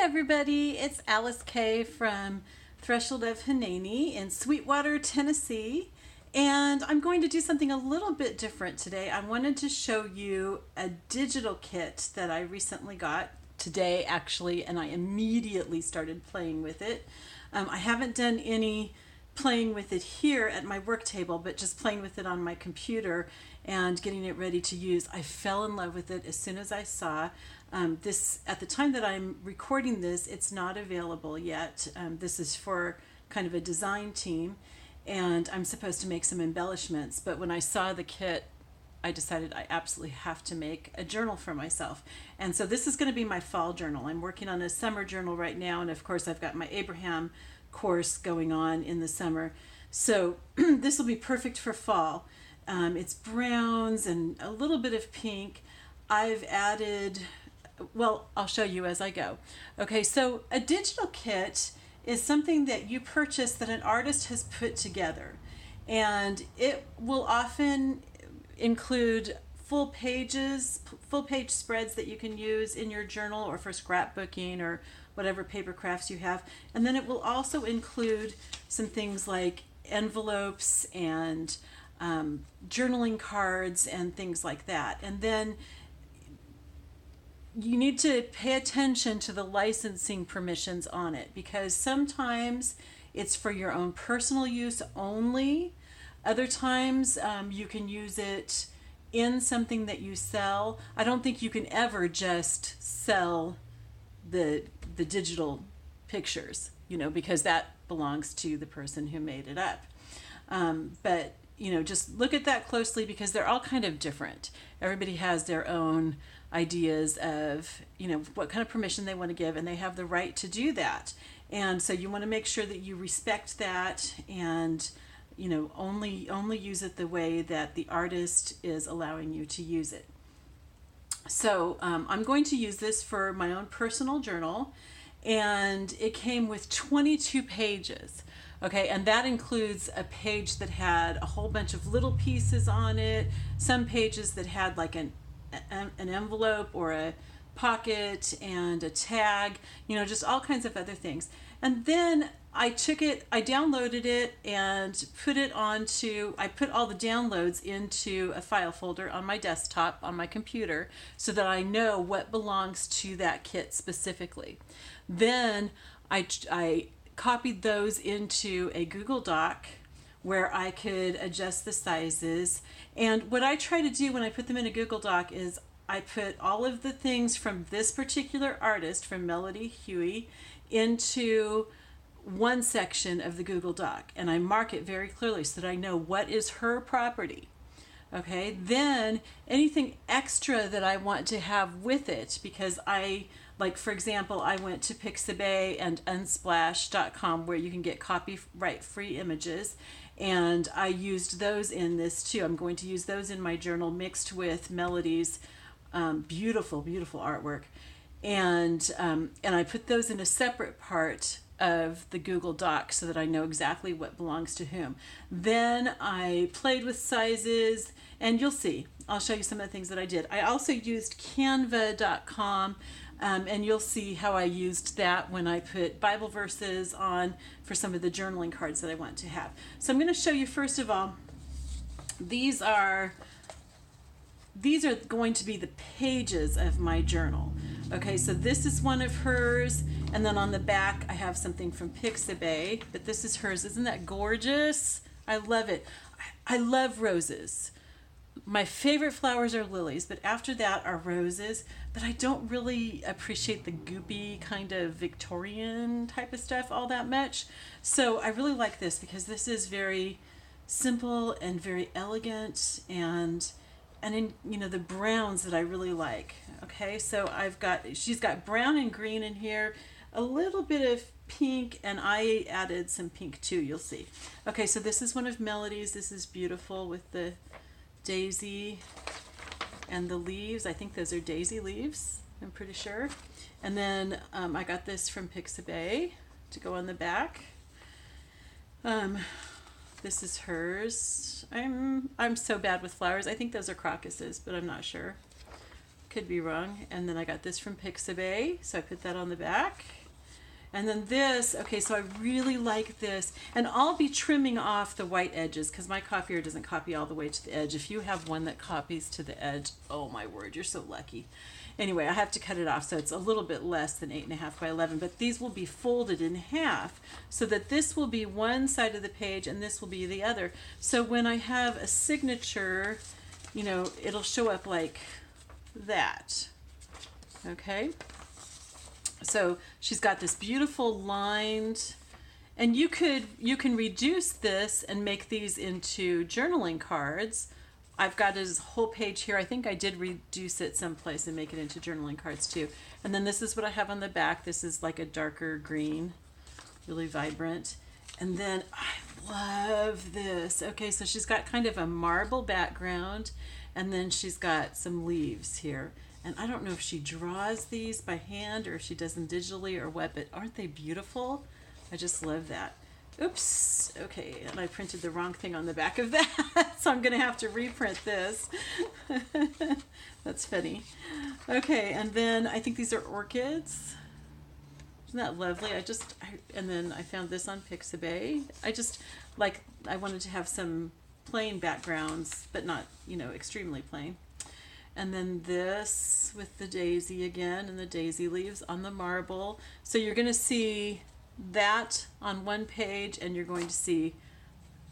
everybody, it's Alyce-Kay from Threshold of Hanani in Sweetwater, Tennessee, and I'm going to do something a little bit different today. I wanted to show you a digital kit that I recently got today actually, and I immediately started playing with it. I haven't done any playing with it here at my work table, but just playing with it on my computer and getting it ready to use. I fell in love with it as soon as I saw this. At the time that I'm recording this, it's not available yet. This is for kind of a design team, and I'm supposed to make some embellishments, but when I saw the kit, I decided I absolutely have to make a journal for myself. And so this is going to be my fall journal. I'm working on a summer journal right now, and of course I've got my Abraham course going on in the summer. So this will be perfect for fall. It's browns and a little bit of pink. I've added, well, I'll show you as I go. Okay, so a digital kit is something that you purchase that an artist has put together. And it will often include full page spreads that you can use in your journal or for scrapbooking or whatever paper crafts you have. And then it will also include some things like envelopes and journaling cards and things like that. And then you need to pay attention to the licensing permissions on it, because sometimes it's for your own personal use only. Other times you can use it in something that you sell. I don't think you can ever just sell the digital pictures, because that belongs to the person who made it up. But just look at that closely, because they're all kind of different. Everybody has their own ideas of what kind of permission they want to give, and they have the right to do that. And so you want to make sure that you respect that, and only use it the way that the artist is allowing you to use it. So I'm going to use this for my own personal journal, and it came with 22 pages. Okay, and that includes a page that had a whole bunch of little pieces on it, some pages that had like an envelope or a pocket and a tag, just all kinds of other things. And then I downloaded it and I put all the downloads into a file folder on my desktop on my computer so that I know what belongs to that kit specifically. Then I copied those into a Google Doc where I could adjust the sizes. And what I try to do when I put them in a Google Doc is I put all of the things from this particular artist, from Melodi Huey, into one section of the Google Doc, and I mark it very clearly so that I know what is her property. Okay, then anything extra that I want to have with it, because for example, I went to Pixabay and Unsplash.com where you can get copyright free images, and I used those in this too. I'm going to use those in my journal mixed with Melodi's beautiful, beautiful artwork. And I put those in a separate part of the Google Doc so that I know exactly what belongs to whom. Then I played with sizes, and you'll see. I'll show you some of the things that I did. I also used Canva.com, and you'll see how I used that when I put Bible verses on for some of the journaling cards that I want to have. So I'm going to show you, first of all, these are going to be the pages of my journal. Okay, so this is one of hers, and then on the back I have something from Pixabay, but this is hers. Isn't that gorgeous? I love it. I love roses. My favorite flowers are lilies, but after that are roses, but I don't really appreciate the goopy kind of Victorian type of stuff all that much. So I really like this because this is very simple and very elegant, and in the browns that I really like. Okay, so she's got brown and green in here, a little bit of pink, and I added some pink too, you'll see. Okay, so this is one of Melodi's. This is beautiful with the daisy and the leaves. I think those are daisy leaves, I'm pretty sure. And then I got this from Pixabay to go on the back. This is hers. I'm so bad with flowers. I think those are crocuses, but I'm not sure. could be wrong. And then I got this from Pixabay, so I put that on the back. And then this, okay, so I really like this. And I'll be trimming off the white edges because my copier doesn't copy all the way to the edge. If you have one that copies to the edge, oh my word, you're so lucky. Anyway, I have to cut it off, so it's a little bit less than 8.5 by 11, but these will be folded in half so that this will be one side of the page and this will be the other. So when I have a signature, you know, it'll show up like that, okay? So she's got this beautiful lined, and you can reduce this and make these into journaling cards. I've got this whole page here. I think I did reduce it someplace and make it into journaling cards too. And then this is what I have on the back. This is like a darker green, really vibrant. And then I love this. Okay, so she's got kind of a marble background, and then she's got some leaves here. And I don't know if she draws these by hand or if she does them digitally or what, but aren't they beautiful? I just love that. Oops, okay, and I printed the wrong thing on the back of that, so I'm gonna have to reprint this. That's funny. Okay, and then I think these are orchids. Isn't that lovely? And then I found this on Pixabay. I wanted to have some plain backgrounds, but not, you know, extremely plain. And then this with the daisy again, and the daisy leaves on the marble. So you're gonna see that on one page, and you're going to see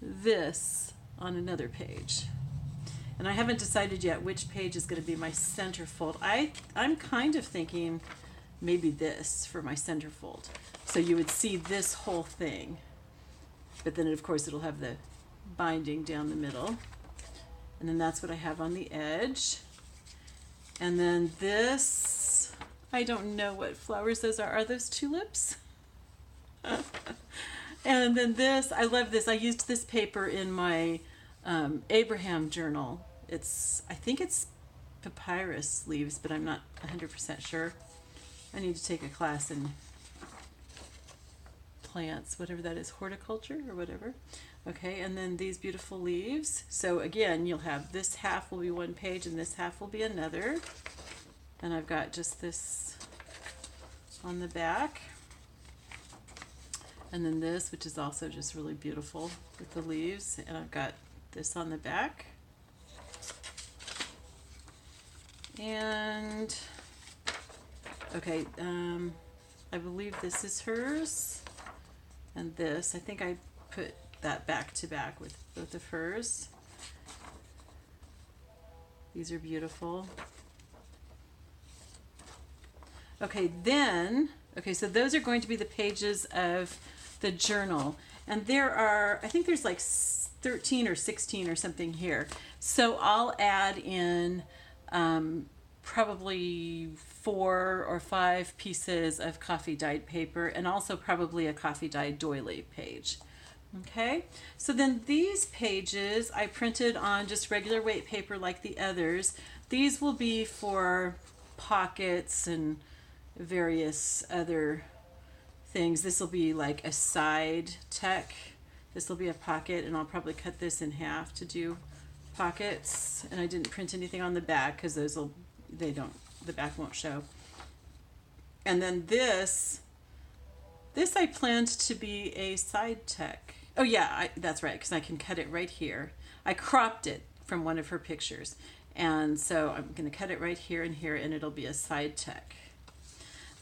this on another page. And I haven't decided yet which page is going to be my centerfold. I'm kind of thinking maybe this for my centerfold. So you would see this whole thing, but then of course it'll have the binding down the middle. And then that's what I have on the edge. And then this, I don't know what flowers those are. Are those tulips? And then this, I love this. I used this paper in my Abraham journal. I think it's papyrus leaves, but I'm not 100% sure. I need to take a class in plants, whatever that is, horticulture or whatever. Okay, and then these beautiful leaves. So again, you'll have this half will be one page and this half will be another. And I've got just this on the back. And then this, which is also just really beautiful with the leaves. And I've got this on the back. And, okay, I believe this is hers. And this, I think I put that back to back with both of hers. These are beautiful. Okay, then, so those are going to be the pages of the journal, and there are, I think there's like 13 or 16 or something here, so I'll add in probably 4 or 5 pieces of coffee dyed paper, and also probably a coffee dyed doily page. Okay, so then these pages I printed on just regular weight paper like the others. These will be for pockets and various other things. This will be like a side tech. This will be a pocket, and I'll probably cut this in half to do pockets. And I didn't print anything on the back because the back won't show. And then this I planned to be a side tech. Oh yeah, that's right, because I can cut it right here. I cropped it from one of her pictures, and so I'm going to cut it right here and here, and it'll be a side tech.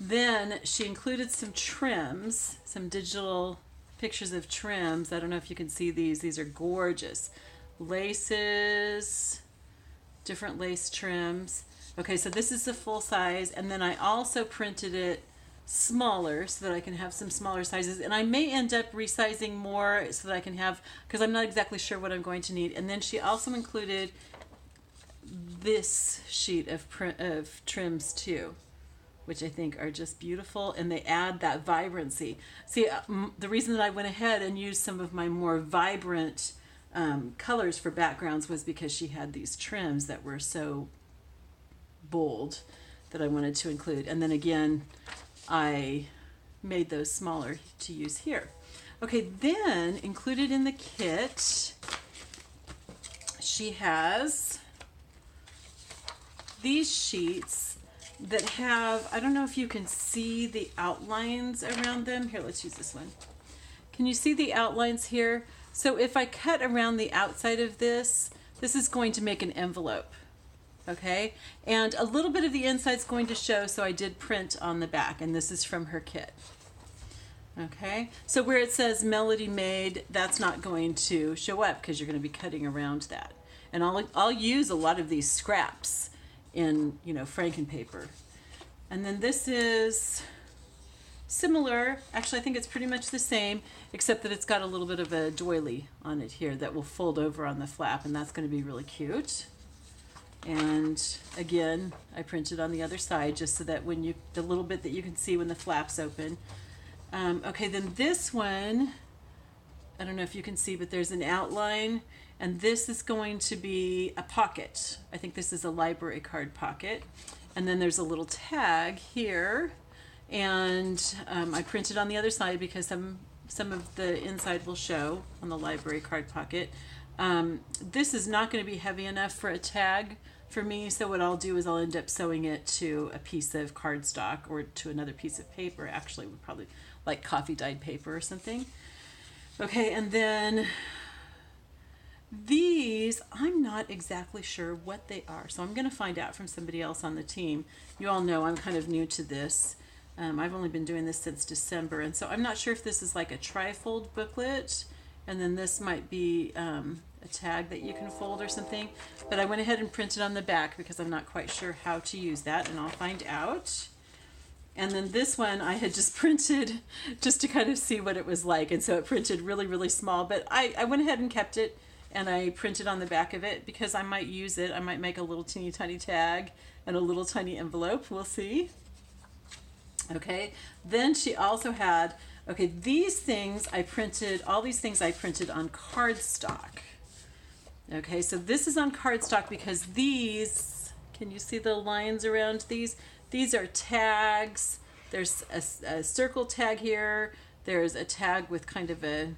Then she included some trims, some digital pictures of trims. I don't know if you can see these. These are gorgeous. Laces, different lace trims. Okay, so this is the full size, and then I also printed it smaller so that I can have some smaller sizes, and I may end up resizing more so that I can have, because I'm not exactly sure what I'm going to need. And then she also included this sheet of trims too, which I think are just beautiful, and they add that vibrancy. See, the reason that I went ahead and used some of my more vibrant colors for backgrounds was because she had these trims that were so bold that I wanted to include. And then again, I made those smaller to use here. Okay, then included in the kit, she has these sheets that have, I don't know if you can see the outlines around them. Here, let's use this one. Can you see the outlines here? So if I cut around the outside of this, this is going to make an envelope. Okay, and a little bit of the inside's going to show, so I did print on the back, and this is from her kit. Okay, so where it says MelodiMade, that's not going to show up because you're going to be cutting around that. And I'll use a lot of these scraps in, you know, frankenpaper. And then this is similar. Actually, I think it's pretty much the same, except that it's got a little bit of a doily on it here that will fold over on the flap, and that's going to be really cute. And again, I printed on the other side just so that when you, the little bit that you can see when the flap's open. Okay, then this one, I don't know if you can see, but there's an outline, and this is going to be a pocket. I think this is a library card pocket. And then there's a little tag here, and I printed on the other side because some of the inside will show on the library card pocket. This is not going to be heavy enough for a tag for me, so what I'll do is I'll end up sewing it to a piece of cardstock or to another piece of paper. Actually, would probably like coffee dyed paper or something. Okay, and then these, I'm not exactly sure what they are, so I'm going to find out from somebody else on the team. You all know I'm kind of new to this. I've only been doing this since December, and so I'm not sure if this is like a tri-fold booklet, and then this might be a tag that you can fold or something. But I went ahead and printed on the back because I'm not quite sure how to use that, and I'll find out. And then this one I had just printed just to kind of see what it was like, and so it printed really, really small, but I went ahead and kept it, and I printed on the back of it because I might use it. I might make a little teeny tiny tag and a little tiny envelope. We'll see. Okay, then she also had, okay, these things I printed, all these things I printed on cardstock. Okay, so this is on cardstock because these, can you see the lines around these? These are tags. There's a circle tag here. There's a tag with kind of a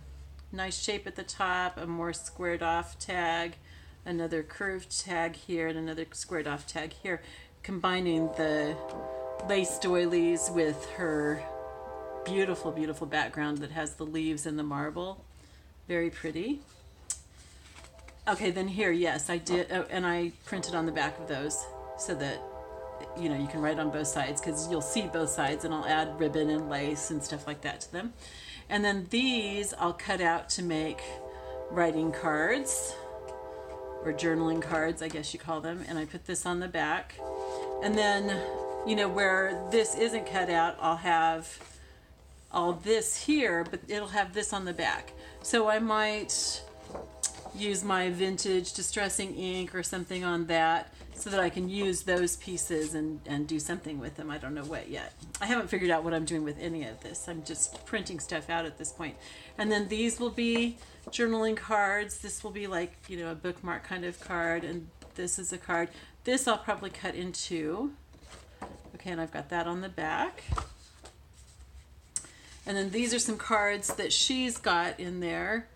nice shape at the top, a more squared off tag, another curved tag here, and another squared off tag here, combining the lace doilies with her beautiful, beautiful background that has the leaves and the marble. Very pretty. Okay, then here, yes, I did, and I printed on the back of those so that, you know, you can write on both sides because you'll see both sides, and I'll add ribbon and lace and stuff like that to them. And then these I'll cut out to make writing cards, or journaling cards, I guess you call them, and I put this on the back. And then, you know, where this isn't cut out, I'll have all this here, but it'll have this on the back. So I might use my vintage distressing ink or something on that so that I can use those pieces and do something with them. I don't know what yet. I haven't figured out what I'm doing with any of this. I'm just printing stuff out at this point. And then these will be journaling cards. This will be like, you know, a bookmark kind of card, and this is a card. This I'll probably cut in two. Okay, and I've got that on the back. And then these are some cards that she's got in there,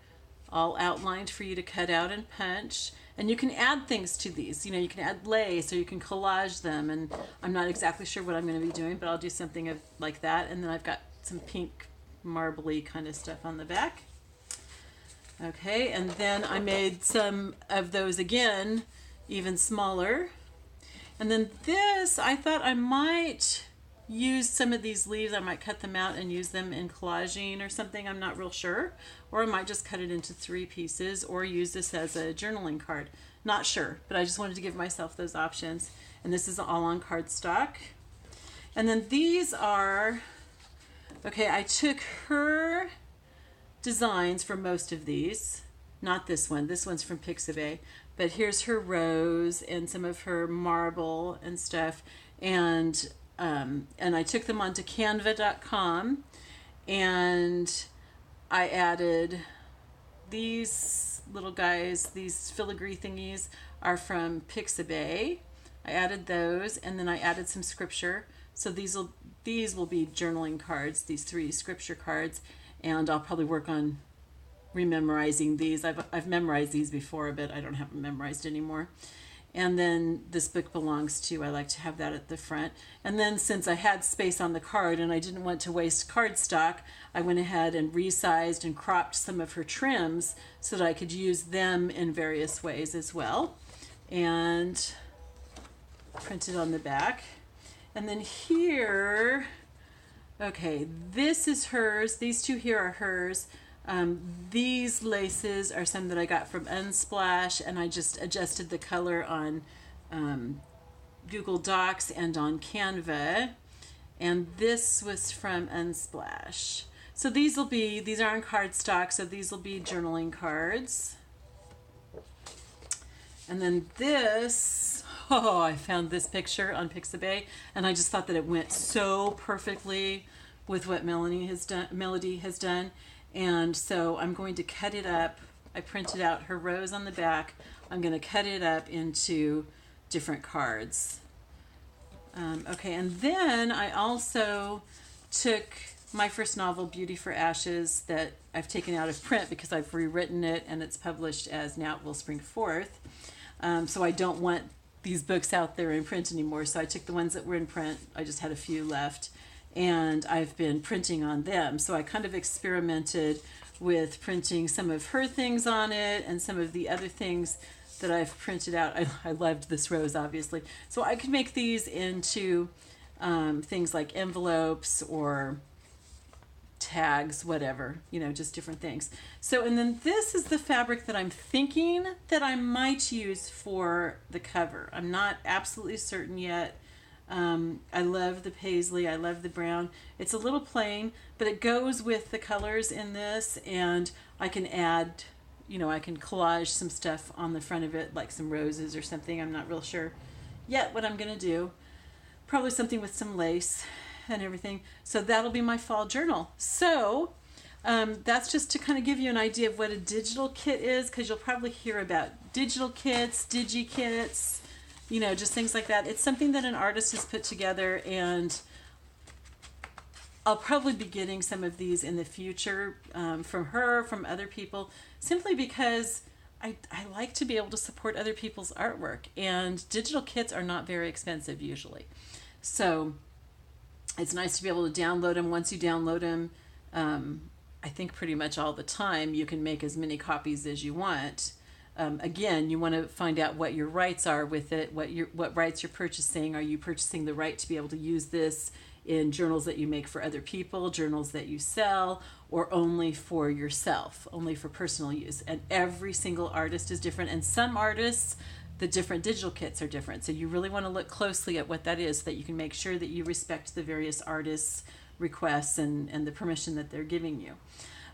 all outlined for you to cut out and punch. And you can add things to these. You know, you can add lace, or you can collage them. And I'm not exactly sure what I'm going to be doing, but I'll do something like that. And then I've got some pink marbly kind of stuff on the back. Okay, and then I made some of those again, even smaller. And then this, I thought I might use some of these leaves. I might cut them out and use them in collaging or something. I'm not real sure. Or I might just cut it into 3 pieces or use this as a journaling card. Not sure, but I just wanted to give myself those options. And this is all on cardstock. And then these are, okay, I took her designs for most of these. Not this one. This one's from Pixabay. But here's her rose and some of her marble and stuff. And I took them onto canva.com, and I added these little guys. These filigree thingies are from Pixabay. I added those, and then I added some scripture. So these will be journaling cards, these 3 scripture cards, and I'll probably work on rememorizing these. I've memorized these before, but I don't have them memorized anymore. And then this book belongs to, I like to have that at the front. And then since I had space on the card and I didn't want to waste cardstock, I went ahead and resized and cropped some of her trims so that I could use them in various ways as well. And printed on the back. And then here, okay, this is hers. These two here are hers. These laces are some that I got from Unsplash, and I just adjusted the color on Google Docs and on Canva. And this was from Unsplash. So these are on cardstock, so these will be journaling cards. And then this, oh, I found this picture on Pixabay, and I just thought that it went so perfectly with what Melodi has done. And so I'm going to cut it up. I printed out her rose on the back. I'm going to cut it up into different cards. Okay, and then I also took my first novel, Beauty for Ashes, that I've taken out of print because I've rewritten it and it's published as Now It Will Spring Forth. So I don't want these books out there in print anymore. So I took the ones that were in print. I just had a few left. And I've been printing on them. So I kind of experimented with printing some of her things on it and some of the other things that I've printed out. I loved this rose, obviously. So I could make these into things like envelopes or tags, whatever, you know, just different things. So, and then this is the fabric that I'm thinking that I might use for the cover. I'm not absolutely certain yet. I love the paisley. I love the brown. It's a little plain, but it goes with the colors in this, and I can add, you know, I can collage some stuff on the front of it, like some roses or something. I'm not real sure yet what I'm going to do. Probably something with some lace and everything. So that'll be my fall journal. So that's just to kind of give you an idea of what a digital kit is, because you'll probably hear about digital kits, digikits, you know, just things like that. It's something that an artist has put together, and I'll probably be getting some of these in the future from her, from other people, simply because I like to be able to support other people's artwork, and digital kits are not very expensive usually. So it's nice to be able to download them. Once you download them, I think pretty much all the time, you can make as many copies as you want. Again, you want to find out what your rights are with it, what rights you're purchasing. Are you purchasing the right to be able to use this in journals that you make for other people, journals that you sell, or only for yourself, only for personal use? And every single artist is different, and some artists, the different digital kits are different. So you really want to look closely at what that is so that you can make sure that you respect the various artists' requests and the permission that they're giving you.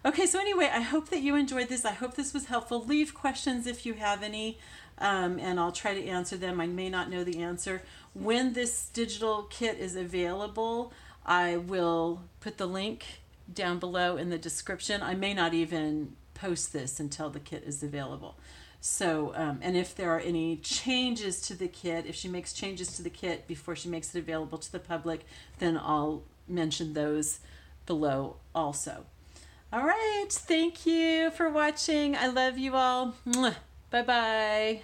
Okay, so anyway, I hope that you enjoyed this. I hope this was helpful. Leave questions if you have any, and I'll try to answer them. I may not know the answer. When this digital kit is available, I will put the link down below in the description. I may not even post this until the kit is available. So, and if there are any changes to the kit, if she makes changes to the kit before she makes it available to the public, then I'll mention those below also. All right, thank you for watching. I love you all. Bye-bye.